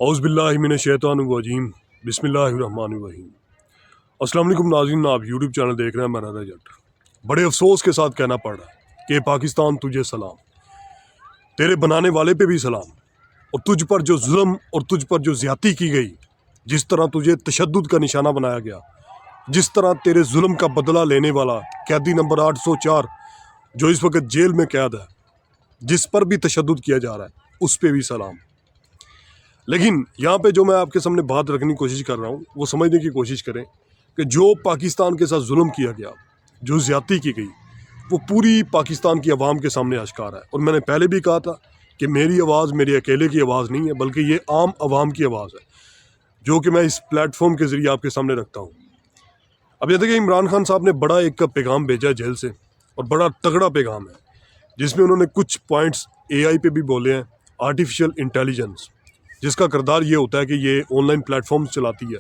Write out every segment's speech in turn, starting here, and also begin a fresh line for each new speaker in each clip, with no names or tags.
اعوذ باللہ من الشیطان الرجیم بسم اللہ الرحمن الرحیم۔ السلام علیکم ناظرین، آپ یوٹیوب چینل دیکھ رہے ہیں میرا رجٹ۔ بڑے افسوس کے ساتھ کہنا پڑ رہا ہے کہ پاکستان تجھے سلام، تیرے بنانے والے پہ بھی سلام، اور تجھ پر جو ظلم اور تجھ پر جو زیادتی کی گئی، جس طرح تجھے تشدد کا نشانہ بنایا گیا، جس طرح تیرے ظلم کا بدلہ لینے والا قیدی نمبر 804 جو اس وقت جیل میں قید ہے، جس پر بھی تشدد کیا جا رہا ہے، اس پہ بھی سلام۔ لیکن یہاں پہ جو میں آپ کے سامنے بات رکھنے کی کوشش کر رہا ہوں وہ سمجھنے کی کوشش کریں کہ جو پاکستان کے ساتھ ظلم کیا گیا، جو زیادتی کی گئی، وہ پوری پاکستان کی عوام کے سامنے آشکار ہے۔ اور میں نے پہلے بھی کہا تھا کہ میری آواز میری اکیلے کی آواز نہیں ہے، بلکہ یہ عام عوام کی آواز ہے جو کہ میں اس پلیٹ فارم کے ذریعے آپ کے سامنے رکھتا ہوں۔ اب یہ دیکھیں، عمران خان صاحب نے بڑا ایک پیغام بھیجا جیل سے، اور بڑا تگڑا پیغام ہے، جس میں انہوں نے کچھ پوائنٹس اے آئی پہ بھی بولے ہیں، آرٹیفیشل انٹیلیجنس، جس کا کردار یہ ہوتا ہے کہ یہ آن لائن پلیٹ فارمز چلاتی ہے۔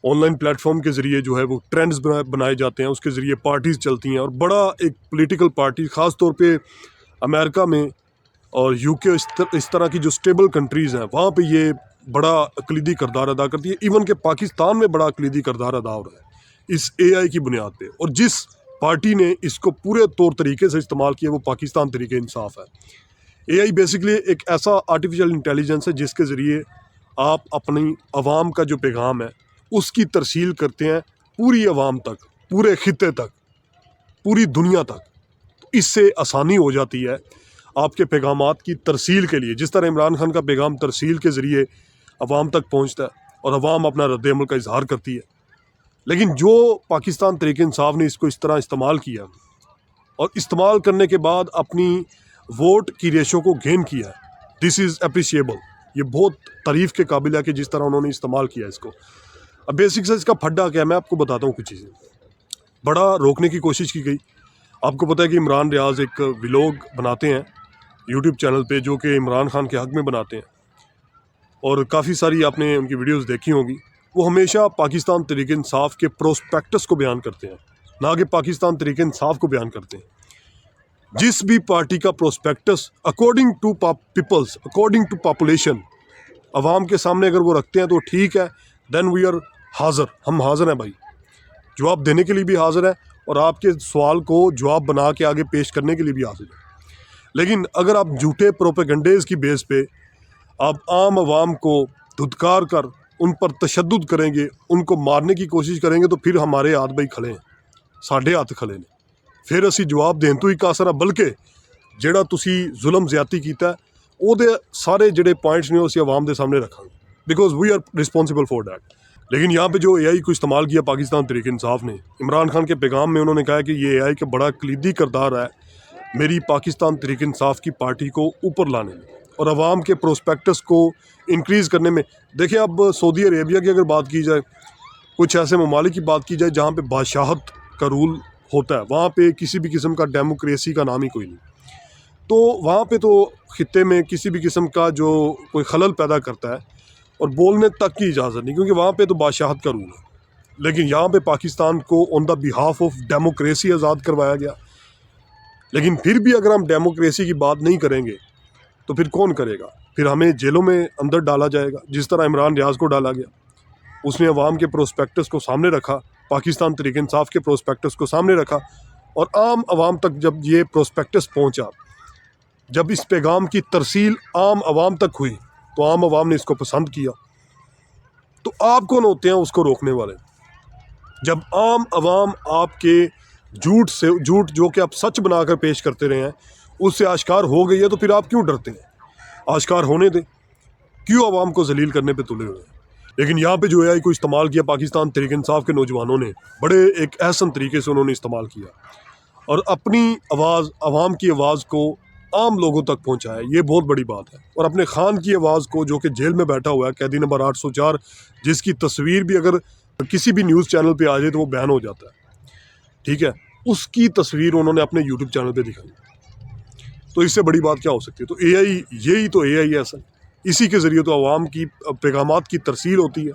آن لائن پلیٹ فارم کے ذریعے جو ہے وہ ٹرینڈز بنائے جاتے ہیں، اس کے ذریعے پارٹیز چلتی ہیں، اور بڑا ایک پولیٹیکل پارٹی، خاص طور پہ امریکہ میں اور یو کے، اس طرح کی جو اسٹیبل کنٹریز ہیں، وہاں پہ یہ بڑا کلیدی کردار ادا کرتی ہے۔ ایون کہ پاکستان میں بڑا کلیدی کردار ادا ہو رہا ہے اس اے آئی کی بنیاد پہ، اور جس پارٹی نے اس کو پورے طور طریقے سے استعمال کیا وہ پاکستان تحریک انصاف ہے۔ اے آئی بیسکلی ایک ایسا آرٹیفیشل انٹیلیجنس ہے جس کے ذریعے آپ اپنی عوام کا جو پیغام ہے اس کی ترسیل کرتے ہیں پوری عوام تک، پورے خطے تک، پوری دنیا تک۔ اس سے آسانی ہو جاتی ہے آپ کے پیغامات کی ترسیل کے لیے، جس طرح عمران خان کا پیغام ترسیل کے ذریعے عوام تک پہنچتا ہے اور عوام اپنا رد عمل کا اظہار کرتی ہے۔ لیکن جو پاکستان تحریک انصاف نے اس کو اس طرح استعمال کیا، اور استعمال کرنے کے بعد اپنی ووٹ کی ریشو کو گین کیا ہے، دس از اپریشیبل۔ یہ بہت تعریف کے قابل ہے کہ جس طرح انہوں نے استعمال کیا اس کو۔ اب بیسک سے اس کا پھڈا کیا ہے، میں آپ کو بتاتا ہوں کچھ چیزیں۔ بڑا روکنے کی کوشش کی گئی۔ آپ کو پتہ ہے کہ عمران ریاض ایک ولاگ بناتے ہیں یوٹیوب چینل پہ، جو کہ عمران خان کے حق میں بناتے ہیں، اور کافی ساری آپ نے ان کی ویڈیوز دیکھی ہوں گی۔ وہ ہمیشہ پاکستان تحریک انصاف کے پروسپیکٹس کو بیان کرتے ہیں، نہ کہ پاکستان تحریک انصاف کو بیان کرتے ہیں۔ جس بھی پارٹی کا prospectus according to peoples, according to population, عوام کے سامنے اگر وہ رکھتے ہیں تو ٹھیک ہے، دین وی آر حاضر، ہم حاضر ہیں بھائی، جواب دینے کے لیے بھی حاضر ہیں، اور آپ کے سوال کو جواب بنا کے آگے پیش کرنے کے لیے بھی حاضر ہیں۔ لیکن اگر آپ جھوٹے پروپیگنڈیز کی بیس پہ آپ عام عوام کو دھتکار کر ان پر تشدد کریں گے، ان کو مارنے کی کوشش کریں گے، تو پھر ہمارے ہاتھ بھائی کھلے ہیں، ساڈے ہاتھ کھلے نے، پھر اسی جواب دین تو ہی قاصر ہے۔ بلکہ جڑا تسی ظلم زیادتی کیتا ہے وہ دے سارے جڑے پوائنٹس نے اسی عوام دے سامنے رکھاں گے، because we are responsible for that. لیکن یہاں پہ جو اے آئی کو استعمال کیا پاکستان تحریک انصاف نے، عمران خان کے پیغام میں انہوں نے کہا کہ یہ اے آئی کا بڑا کلیدی کردار ہے میری پاکستان تحریک انصاف کی پارٹی کو اوپر لانے میں اور عوام کے پروسپیکٹس کو انکریز کرنے میں۔ دیکھیں، اب سعودی عربیہ کی اگر بات کی جائے، کچھ ایسے ممالک کی بات کی جائے جہاں پہ بادشاہت کا رول ہوتا ہے، وہاں پہ کسی بھی قسم کا ڈیموکریسی کا نام ہی کوئی نہیں، تو وہاں پہ تو خطے میں کسی بھی قسم کا جو کوئی خلل پیدا کرتا ہے اور بولنے تک کی اجازت نہیں، کیونکہ وہاں پہ تو بادشاہت کا رول ہے۔ لیکن یہاں پہ پاکستان کو آن دا بہاف آف ڈیموکریسی آزاد کروایا گیا۔ لیکن پھر بھی اگر ہم ڈیموکریسی کی بات نہیں کریں گے تو پھر کون کرے گا؟ پھر ہمیں جیلوں میں اندر ڈالا جائے گا، جس طرح عمران ریاض کو ڈالا گیا۔ اس نے عوام کے پروسپیکٹس کو سامنے رکھا، پاکستان تحریک انصاف کے پروسپیکٹس کو سامنے رکھا، اور عام عوام تک جب یہ پروسپیکٹس پہنچا، جب اس پیغام کی ترسیل عام عوام تک ہوئی تو عام عوام نے اس کو پسند کیا۔ تو آپ کون ہوتے ہیں اس کو روکنے والے؟ جب عام عوام آپ کے جھوٹ جو کہ آپ سچ بنا کر پیش کرتے رہے ہیں اس سے آشکار ہو گئی ہے، تو پھر آپ کیوں ڈرتے ہیں؟ آشکار ہونے دیں، کیوں عوام کو ذلیل کرنے پہ تلے ہوئے ہیں؟ لیکن یہاں پہ جو اے آئی کو استعمال کیا پاکستان تحریک انصاف کے نوجوانوں نے، بڑے ایک احسن طریقے سے انہوں نے استعمال کیا اور اپنی آواز، عوام کی آواز کو عام لوگوں تک پہنچایا۔ یہ بہت بڑی بات ہے۔ اور اپنے خان کی آواز کو، جو کہ جیل میں بیٹھا ہوا ہے، قیدی نمبر 804، جس کی تصویر بھی اگر کسی بھی نیوز چینل پہ آ جائے تو وہ بیان ہو جاتا ہے، ٹھیک ہے، اس کی تصویر انہوں نے اپنے یوٹیوب چینل پہ دکھائی۔ تو اس سے بڑی بات کیا ہو سکتی ہے؟ تو اے آئی، یہی تو اے آئی ہے اصل، اسی کے ذریعے تو عوام کی پیغامات کی ترسیل ہوتی ہے۔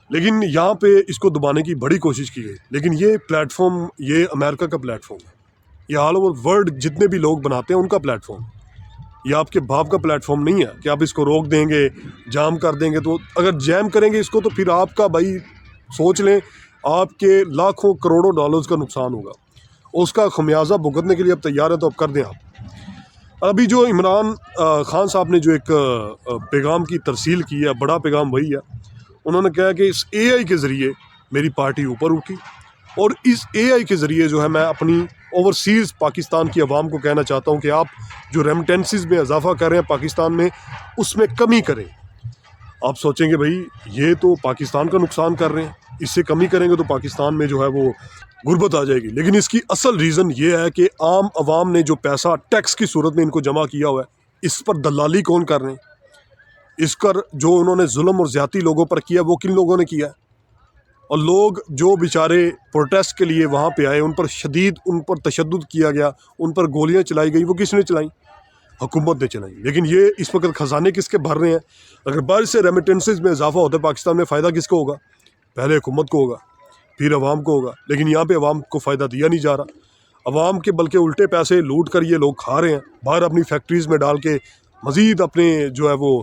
لیکن یہاں پہ اس کو دبانے کی بڑی کوشش کی گئی۔ لیکن یہ پلیٹ فارم، یہ امریکہ کا پلیٹ فارم ہے، یہ آل اوور ورلڈ جتنے بھی لوگ بناتے ہیں ان کا پلیٹ فارم، یہ آپ کے باپ کا پلیٹ فارم نہیں ہے کہ آپ اس کو روک دیں گے، جام کر دیں گے. تو اگر جام کریں گے اس کو تو پھر آپ کا بھائی سوچ لیں آپ کے لاکھوں کروڑوں ڈالرز کا نقصان ہوگا. اس کا خمیازہ بھگتنے کے لیے اب تیار ہے تو اب کر دیں آپ. ابھی جو عمران خان صاحب نے جو ایک پیغام کی ترسیل کی ہے، بڑا پیغام وہی ہے. انہوں نے کہا کہ اس اے آئی کے ذریعے میری پارٹی اوپر اٹھی، اور اس اے آئی کے ذریعے جو ہے میں اپنی اوورسیز پاکستان کی عوام کو کہنا چاہتا ہوں کہ آپ جو ریمیٹنسز میں اضافہ کر رہے ہیں پاکستان میں، اس میں کمی کریں. آپ سوچیں گے بھائی یہ تو پاکستان کا نقصان کر رہے ہیں، اس سے کمی کریں گے تو پاکستان میں جو ہے وہ غربت آ جائے گی. لیکن اس کی اصل ریزن یہ ہے کہ عام عوام نے جو پیسہ ٹیکس کی صورت میں ان کو جمع کیا ہوا ہے، اس پر دلالی کون کر رہے ہیں؟ اس پر جو انہوں نے ظلم اور زیادتی لوگوں پر کیا وہ کن لوگوں نے کیا ہے؟ اور لوگ جو بیچارے پروٹیسٹ کے لیے وہاں پہ آئے، ان پر تشدد کیا گیا، ان پر گولیاں چلائی گئی، وہ کس نے چلائیں؟ حکومت نے چلائیں. لیکن یہ اس وقت خزانے کس کے بھر رہے ہیں؟ اگر باہر سے ریمیٹنسز میں اضافہ ہوتا ہے پاکستان میں، فائدہ کس کو ہوگا؟ پہلے حکومت کو ہوگا، پھر عوام کو ہوگا. لیکن یہاں پہ عوام کو فائدہ دیا نہیں جا رہا. عوام کے بلکہ الٹے پیسے لوٹ کر یہ لوگ کھا رہے ہیں، باہر اپنی فیکٹریز میں ڈال کے مزید اپنے جو ہے وہ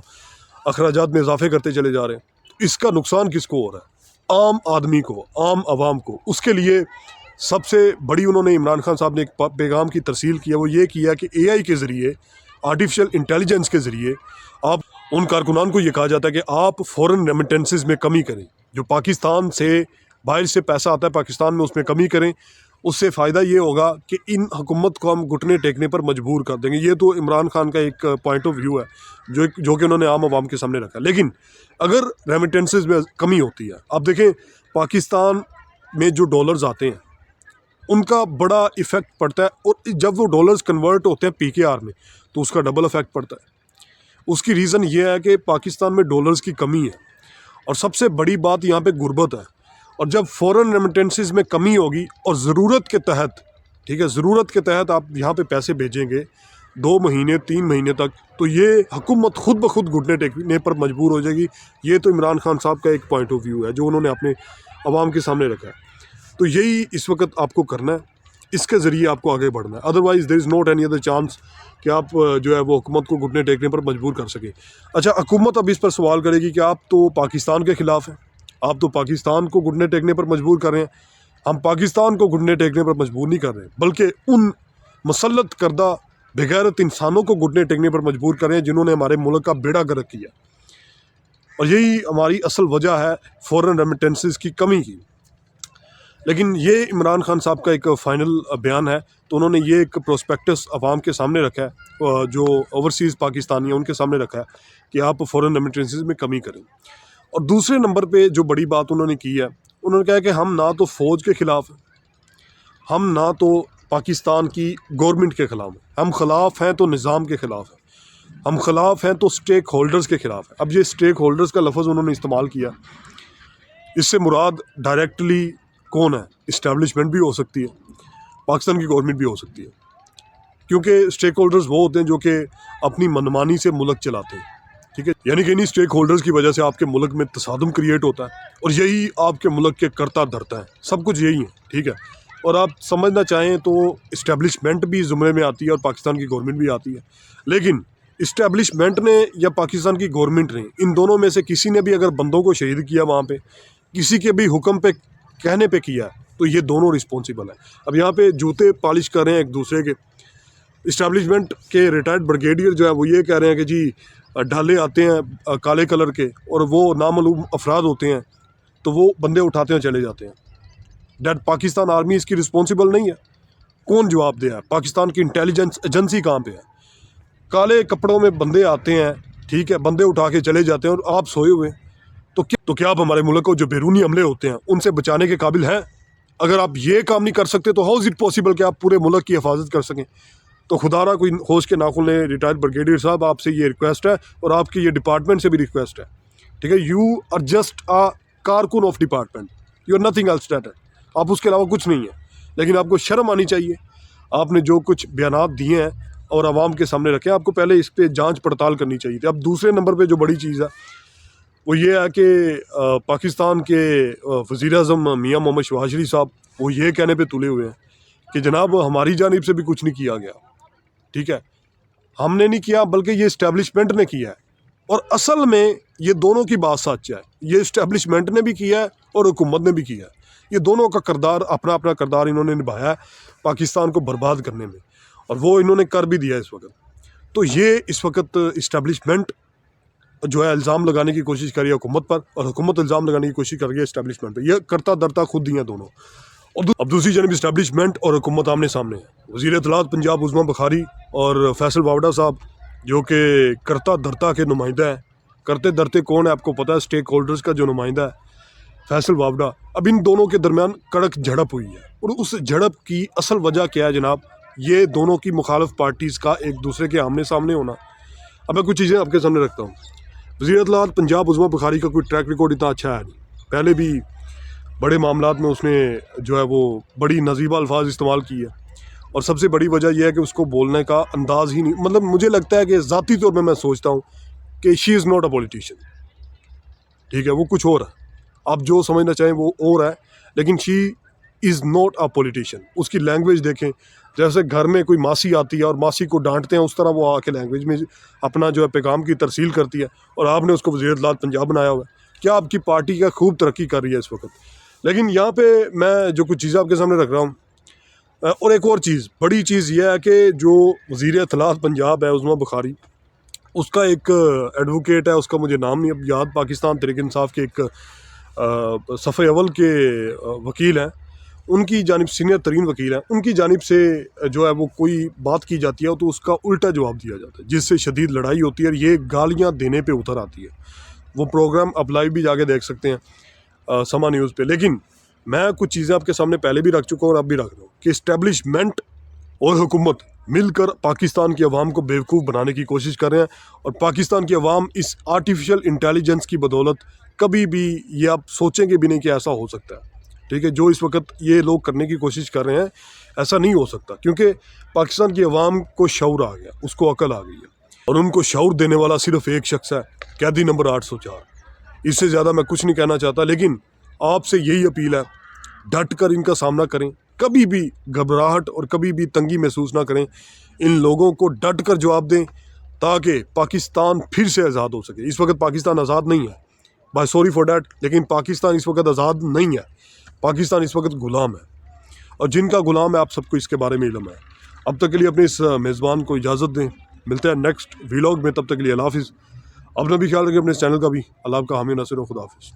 اخراجات میں اضافے کرتے چلے جا رہے ہیں. اس کا نقصان کس کو ہو رہا ہے؟ عام آدمی کو، عام عوام کو. اس کے لیے سب سے بڑی انہوں نے عمران خان صاحب نے ایک پیغام کی ترسیل کیا، وہ یہ کیا کہ اے آئی کے ذریعے، آرٹیفیشل انٹیلیجنس کے ذریعے آپ ان کارکنان کو یہ کہا جاتا ہے کہ آپ فورن ریمیٹنسز میں کمی کریں. جو پاکستان سے باہر سے پیسہ آتا ہے پاکستان میں، اس میں کمی کریں. اس سے فائدہ یہ ہوگا کہ ان حکومت کو ہم گھٹنے ٹیکنے پر مجبور کر دیں گے. یہ تو عمران خان کا ایک پوائنٹ آف ویو ہے جو کہ انہوں نے عام عوام کے سامنے رکھا. لیکن اگر ریمیٹنسز میں کمی ہوتی ہے، آپ دیکھیں پاکستان میں جو ڈالرز آتے ہیں ان کا بڑا ایفیکٹ پڑتا ہے، اور جب وہ ڈالرز کنورٹ ہوتے ہیں پی کے آر میں تو اس کا ڈبل ایفیکٹ پڑتا ہے. اس کی ریزن یہ ہے کہ پاکستان میں ڈالرز کی کمی ہے، اور سب سے بڑی بات یہاں پہ غربت ہے. اور جب فورن ریمیٹنسز میں کمی ہوگی اور ضرورت کے تحت، ٹھیک ہے، ضرورت کے تحت آپ یہاں پہ پیسے بھیجیں گے 2 مہینے 3 مہینے تک، تو یہ حکومت خود بخود گھٹنے ٹیکنے پر مجبور ہو جائے گی. یہ تو عمران خان صاحب کا ایک پوائنٹ آف ویو ہے جو انہوں نے اپنے عوام کے سامنے رکھا ہے. تو یہی اس وقت آپ کو کرنا ہے، اس کے ذریعے آپ کو آگے بڑھنا ہے. Otherwise there is not any other chance کہ آپ جو ہے وہ حکومت کو گھٹنے ٹیکنے پر مجبور کر سکیں. اچھا، حکومت اب اس پر سوال کرے گی کہ آپ تو پاکستان کے خلاف ہیں، آپ تو پاکستان کو گھٹنے ٹیکنے پر مجبور کر رہے ہیں. ہم پاکستان کو گھٹنے ٹیکنے پر مجبور نہیں کر رہے، بلکہ ان مسلط کردہ بغیرت انسانوں کو گھٹنے ٹیکنے پر مجبور کر رہے ہیں جنہوں نے ہمارے ملک کا بیڑا گرک کیا. اور یہی ہماری اصل وجہ ہے فورن ریمیٹنسز کی کمی کی. لیکن یہ عمران خان صاحب کا ایک فائنل بیان ہے، تو انہوں نے یہ ایک پروسپیکٹس عوام کے سامنے رکھا ہے، جو اوورسیز پاکستانی ہیں ان کے سامنے رکھا ہے کہ آپ فورن ریمیٹنسز میں کمی کریں. اور دوسرے نمبر پہ جو بڑی بات انہوں نے کی ہے، انہوں نے کہا کہ ہم نہ تو فوج کے خلاف ہیں، ہم نہ تو پاکستان کی گورنمنٹ کے خلاف ہیں. ہم خلاف ہیں تو نظام کے خلاف ہیں، ہم خلاف ہیں تو سٹیک ہولڈرز کے خلاف ہیں. اب یہ سٹیک ہولڈرز کا لفظ انہوں نے استعمال کیا، اس سے مراد ڈائریکٹلی کون ہے؟ اسٹیبلشمنٹ بھی ہو سکتی ہے، پاکستان کی گورنمنٹ بھی ہو سکتی ہے، کیونکہ سٹیک ہولڈرز وہ ہوتے ہیں جو کہ اپنی منمانی سے ملک چلاتے ہیں. ٹھیک ہے، یعنی کہ انہی سٹیک ہولڈرز کی وجہ سے آپ کے ملک میں تصادم کریٹ ہوتا ہے، اور یہی آپ کے ملک کے کرتا دھرتا ہے، سب کچھ یہی ہے. ٹھیک ہے، اور آپ سمجھنا چاہیں تو اسٹیبلشمنٹ بھی زمرے میں آتی ہے اور پاکستان کی گورنمنٹ بھی آتی ہے. لیکن اسٹیبلشمنٹ نے یا پاکستان کی گورنمنٹ نے، ان دونوں میں سے کسی نے بھی اگر بندوں کو شہید کیا وہاں پہ، کسی کے بھی حکم پہ کہنے پہ کیا ہے، تو یہ دونوں رسپانسیبل ہیں. اب یہاں پہ جوتے پالش کر رہے ہیں ایک دوسرے کے. اسٹیبلشمنٹ کے ریٹائرڈ بریگیڈیئر جو ہے وہ یہ کہہ رہے ہیں کہ جی ڈھالے آتے ہیں کالے کلر کے اور وہ نامعلوم افراد ہوتے ہیں، تو وہ بندے اٹھاتے ہیں چلے جاتے ہیں. ڈیٹ پاکستان آرمی اس کی رسپانسیبل نہیں ہے. کون جواب دے ہے؟ پاکستان کی انٹیلیجنس ایجنسی کہاں پہ ہے؟ کالے کپڑوں میں بندے آتے ہیں، ٹھیک ہے، بندے اٹھا کے چلے جاتے ہیں، اور آپ سوئے ہوئے. تو کیا آپ ہمارے ملک کو جو بیرونی حملے ہوتے ہیں ان سے بچانے کے قابل ہیں؟ اگر آپ یہ کام نہیں کر سکتے تو ہاؤ از اٹ پاسبل کہ آپ پورے ملک کی حفاظت کر سکیں؟ تو خدا را کوئی ہوش کے ناخن لیں ریٹائرڈ بریگیڈیئر صاحب، آپ سے یہ ریکویسٹ ہے، اور آپ کی یہ ڈپارٹمنٹ سے بھی ریکویسٹ ہے. ٹھیک ہے، یو آر جسٹ آ کارکن of department, you are nothing else that. آپ اس کے علاوہ کچھ نہیں ہیں. لیکن آپ کو شرم آنی چاہیے. آپ نے جو کچھ بیانات دیے ہیں اور عوام کے سامنے رکھے ہیں، آپ کو پہلے اس پہ جانچ پڑتال کرنی چاہیے تھی. اب دوسرے نمبر پہ جو بڑی چیز ہے وہ یہ ہے کہ پاکستان کے وزیر اعظم میاں محمد شہباز شریف صاحب وہ یہ کہنے پہ تلے ہوئے ہیں کہ جناب ہماری جانب سے بھی کچھ نہیں کیا گیا. ٹھیک ہے، ہم نے نہیں کیا بلکہ یہ اسٹیبلشمنٹ نے کیا ہے. اور اصل میں یہ دونوں کی بات سچ ہے. یہ اسٹیبلشمنٹ نے بھی کیا ہے اور حکومت نے بھی کیا ہے. یہ دونوں کا کردار اپنا اپنا کردار انہوں نے نبھایا ہے پاکستان کو برباد کرنے میں, اور وہ انہوں نے کر بھی دیا اس وقت. تو یہ اس وقت اسٹیبلشمنٹ جو ہے الزام لگانے کی کوشش کر رہی ہے حکومت پر, اور حکومت الزام لگانے کی کوشش کر رہی ہے اسٹیبلشمنٹ پہ. یہ کرتا درتا خود ہی ہیں دونوں. اب دوسری جانب اسٹیبلشمنٹ اور حکومت آمنے سامنے ہے. وزیر اطلاعات پنجاب عظمیٰ بخاری اور فیصل واوڈا صاحب جو کہ کرتا دھرتا کے نمائندہ ہیں. کرتے دھرتے کون ہے آپ کو پتہ ہے, اسٹیک ہولڈرز کا جو نمائندہ ہے فیصل واوڈا. اب ان دونوں کے درمیان کڑک جھڑپ ہوئی ہے, اور اس جھڑپ کی اصل وجہ کیا ہے جناب؟ یہ دونوں کی مخالف پارٹیز کا ایک دوسرے کے آمنے سامنے ہونا. اب میں کچھ چیزیں آپ کے سامنے رکھتا ہوں. وزیر اطلاعات پنجاب عظمیٰ بخاری کا کوئی ٹریک ریکارڈ اتنا اچھا ہے نہیں. پہلے بھی بڑے معاملات میں اس نے جو ہے وہ بڑی نزیبہ الفاظ استعمال کیے, اور سب سے بڑی وجہ یہ ہے کہ اس کو بولنے کا انداز ہی نہیں, مطلب مجھے لگتا ہے کہ ذاتی طور پہ میں سوچتا ہوں کہ شی از ناٹ اے پولیٹیشین. ٹھیک ہے, وہ کچھ اور ہے, آپ جو سمجھنا چاہیں وہ اور ہے, لیکن شی از ناٹ اے پولیٹیشین. اس کی لینگویج دیکھیں, جیسے گھر میں کوئی ماسی آتی ہے اور ماسی کو ڈانٹتے ہیں, اس طرح وہ آ کے لینگویج میں اپنا جو ہے پیغام کی ترسیل کرتی ہے, اور آپ نے اس کو وزیر اطلاعات پنجاب بنایا ہوا ہے. کیا آپ کی پارٹی کا خوب ترقی کر رہی ہے اس وقت. لیکن یہاں پہ میں جو کچھ چیزیں آپ کے سامنے رکھ رہا ہوں, اور ایک اور چیز, بڑی چیز یہ ہے کہ جو وزیر اطلاعات پنجاب ہے عظمیٰ بخاری, اس کا ایک ایڈوکیٹ ہے, اس کا مجھے نام نہیں اب یاد, پاکستان تحریک انصاف کے ایک صفحہ اول کے وکیل ہیں, ان کی جانب سینئر ترین وکیل ہیں, ان کی جانب سے جو ہے وہ کوئی بات کی جاتی ہے تو اس کا الٹا جواب دیا جاتا ہے, جس سے شدید لڑائی ہوتی ہے, اور یہ گالیاں دینے پہ اتر آتی ہے. وہ پروگرام آپ لائیو بھی جا کے دیکھ سکتے ہیں سما نیوز پہ. لیکن میں کچھ چیزیں آپ کے سامنے پہلے بھی رکھ چکا ہوں اور اب بھی رکھ رہا ہوں کہ اسٹیبلشمنٹ اور حکومت مل کر پاکستان کی عوام کو بیوقوف بنانے کی کوشش کر رہے ہیں, اور پاکستان کی عوام اس آرٹیفیشل انٹیلیجنس کی بدولت کبھی بھی یہ آپ سوچیں گے بھی نہیں کہ ایسا ہو سکتا ہے. ٹھیک ہے, جو اس وقت یہ لوگ کرنے کی کوشش کر رہے ہیں ایسا نہیں ہو سکتا, کیونکہ پاکستان کی عوام کو شعور آ گیا, اس کو عقل آ گئی ہے, اور ان کو شعور دینے والا صرف ایک شخص ہے, قیدی نمبر 804. اس سے زیادہ میں کچھ نہیں کہنا چاہتا, لیکن آپ سے یہی اپیل ہے, ڈٹ کر ان کا سامنا کریں, کبھی بھی گھبراہٹ اور کبھی بھی تنگی محسوس نہ کریں. ان لوگوں کو ڈٹ کر جواب دیں تاکہ پاکستان پھر سے آزاد ہو سکے. اس وقت پاکستان آزاد نہیں ہے, بائی سوری فار دیٹ, لیکن پاکستان اس وقت آزاد نہیں ہے. پاکستان اس وقت غلام ہے, اور جن کا غلام ہے آپ سب کو اس کے بارے میں علم ہے. اب تک کے لیے اپنے اس میزبان کو اجازت دیں, ملتے ہیں نیکسٹ ویلاگ میں, تب تک کے لیے اللہ حافظ. اپنا بھی خیال رکھیں, اپنے اس چینل کا بھی. اللہ آپ کا حامی ناصر و خدا حافظ.